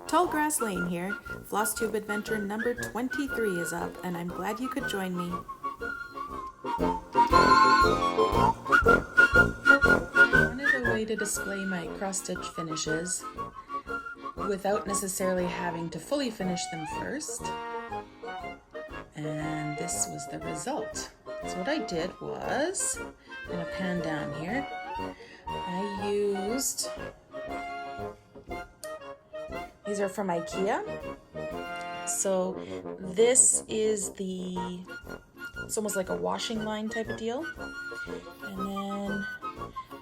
Tall Grass Lane here. FlossTube Adventure number 23 is up, and I'm glad you could join me. I wanted a way to display my cross-stitch finishes without necessarily having to fully finish them first. And this was the result. So what I did was, I'm going to pan down here, I used, these are from IKEA. So this is it's almost like a washing line type of deal. And then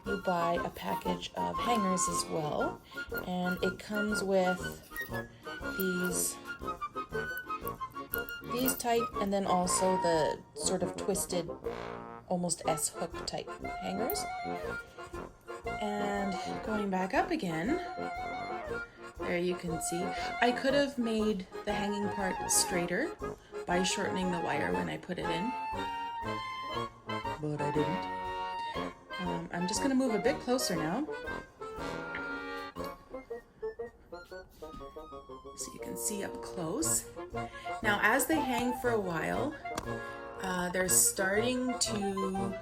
you buy a package of hangers as well. And it comes with these type, and then also the sort of twisted, almost S-hook type hangers. And going back up again, there you can see, I could have made the hanging part straighter by shortening the wire when I put it in, but I didn't. I'm just going to move a bit closer now, so you can see up close. Now as they hang for a while, they're starting to,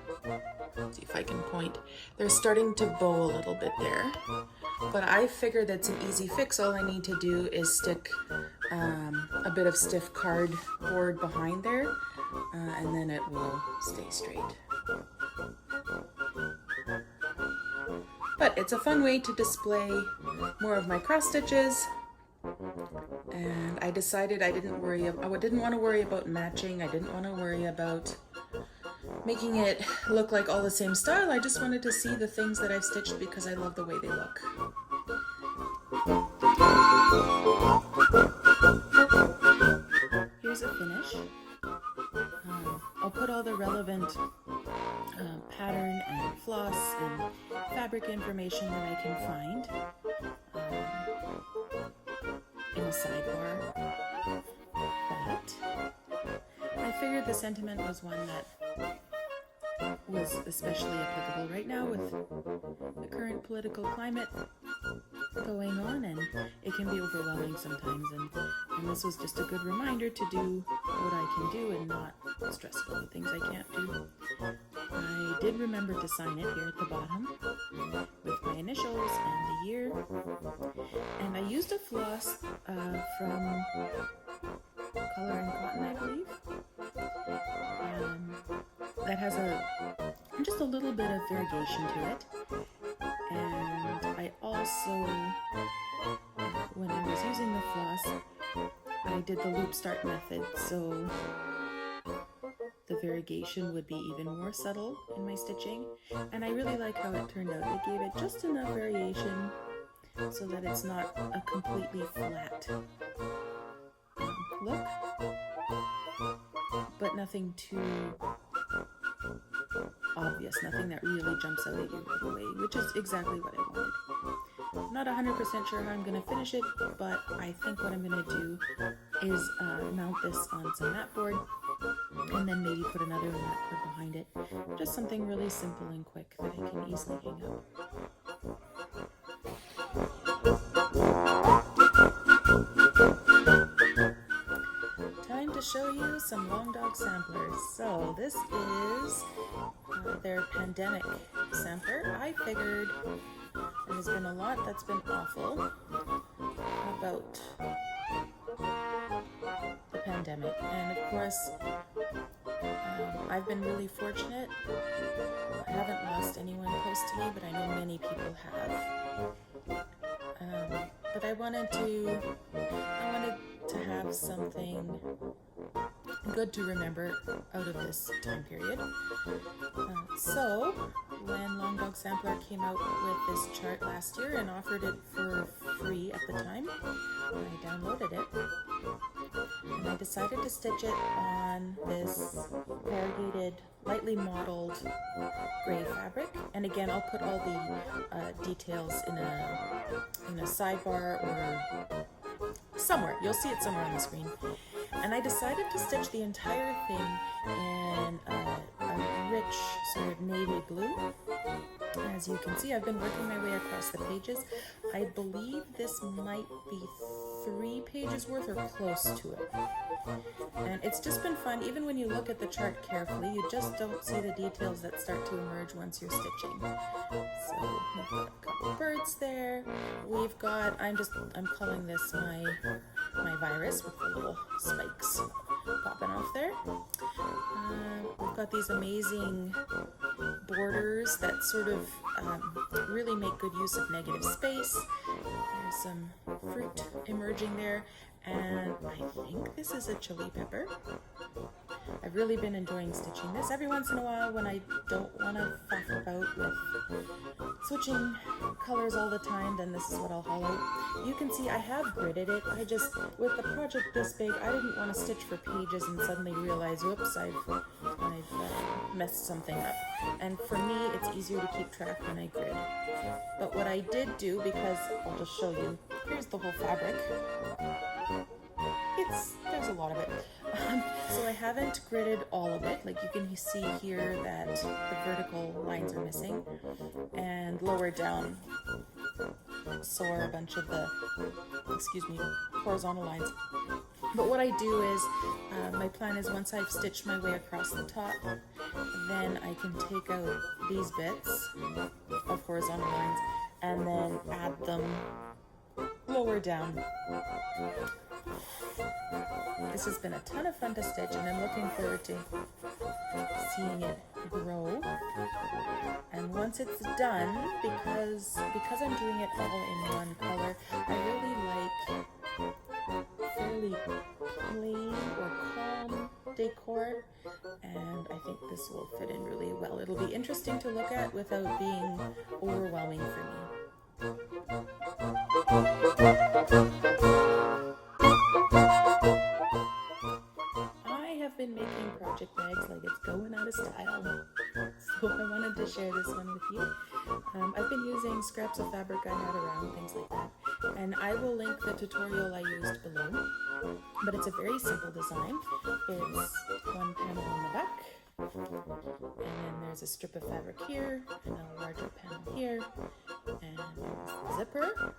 let's see if I can point, they're starting to bow a little bit there. But I figured that's an easy fix. All I need to do is stick a bit of stiff cardboard behind there, and then it will stay straight. But it's a fun way to display more of my cross stitches. And I decided I didn't want to worry about matching. I didn't want to worry about making it look like all the same style. I just wanted to see the things that I've stitched because I love the way they look. Here's a finish. I'll put all the relevant pattern and floss and fabric information that I can find in a sidebar, but I figured the sentiment was one that was especially applicable right now with the current political climate going on, and it can be overwhelming sometimes, and this was just a good reminder to do what I can do and not stress about the things I can't do. I did remember to sign it here at the bottom with my initials and the year, and I used a floss from Color and Cotton, I believe, that has just a little bit of variegation to it. And I also, when I was using the floss, I did the loop start method, so the variegation would be even more subtle in my stitching, and I really like how it turned out. It gave it just enough variation so that it's not a completely flat look, but nothing too obvious, nothing that really jumps out at you right away, which is exactly what I wanted. I'm not 100% sure how I'm going to finish it, but I think what I'm going to do is mount this on some mat board, and then maybe put another mat board behind it. Just something really simple and quick that I can easily hang up. Time to show you some Long Dog samplers. So this is their pandemic sampler. I figured there has been a lot that's been awful about the pandemic, and of course I've been really fortunate. I haven't lost anyone close to me, but I know many people have. But I wanted to have something good to remember out of this time period. So when Long Dog Sampler came out with this chart last year and offered it for free at the time, I downloaded it, and I decided to stitch it on this variegated, lightly modeled gray fabric. And again, I'll put all the details in a sidebar or somewhere. You'll see it somewhere on the screen. And I decided to stitch the entire thing in a rich sort of navy blue. As you can see, I've been working my way across the pages. I believe this might be 3 pages worth or close to it. And it's just been fun. Even when you look at the chart carefully, you just don't see the details that start to emerge once you're stitching. So we've got a couple birds there. We've got, I'm calling this my virus with the little spikes popping off there. We've got these amazing borders that sort of really make good use of negative space. There's some fruit emerging there, and I think this is a chili pepper. I've really been enjoying stitching this. Every once in a while, when I don't want to faff about with switching colors all the time, then this is what I'll haul out. You can see I have gridded it. I just, with the project this big, I didn't want to stitch for pages and suddenly realize, whoops, I've messed something up. And for me, it's easier to keep track when I grid. But what I did do, because I'll just show you, here's the whole fabric. There's a lot of it. So I haven't gridded all of it. Like you can see here that the vertical lines are missing, and lower down so are a bunch of the, horizontal lines. But what I do is, my plan is once I've stitched my way across the top, then I can take out these bits of horizontal lines and then add them lower down. This has been a ton of fun to stitch, and I'm looking forward to seeing it grow. And once it's done, because I'm doing it all in one color, I really like fairly plain or calm decor, and I think this will fit in really well. It'll be interesting to look at without being overwhelming for me. Been making project bags like it's going out of style, so I wanted to share this one with you. I've been using scraps of fabric I had around, things like that, and I will link the tutorial I used below, but it's a very simple design. It's one panel on the back, and then there's a strip of fabric here, and a larger panel here, and there's the zipper,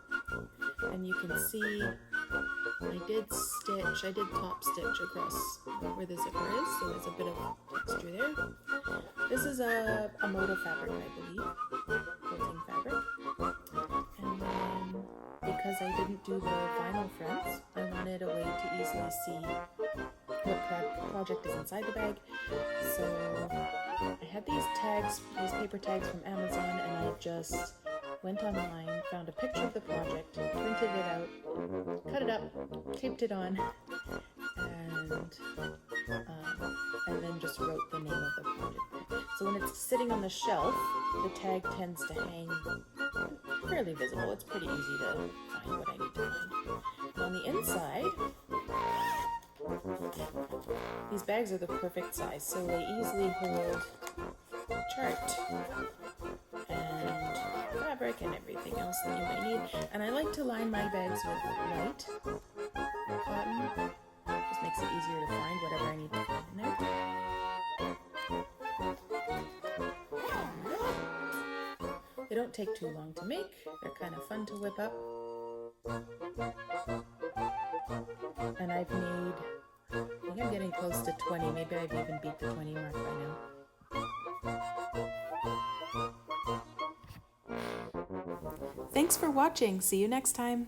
and you can see I did top stitch across where the zipper is, so there's a bit of texture there. This is a moto fabric, I believe, quilting fabric. And then, because I didn't do the vinyl fronts, I wanted a way to easily see what project is inside the bag. So I had these tags, these paper tags from Amazon, and I just went online, found a picture of the project, printed it out, cut it up, taped it on, and then just wrote the name of the project. So when it's sitting on the shelf, the tag tends to hang fairly visible. It's pretty easy to find what I need to find. And on the inside, these bags are the perfect size, so they easily hold the chart and fabric and everything else that you might need. And I like to line my bags with white cotton. Just makes it easier to find whatever I need to put in there. They don't take too long to make. They're kind of fun to whip up. And I've made, I think I'm getting close to 20. Maybe I've even beat the 20 mark by now. Thanks for watching. See you next time.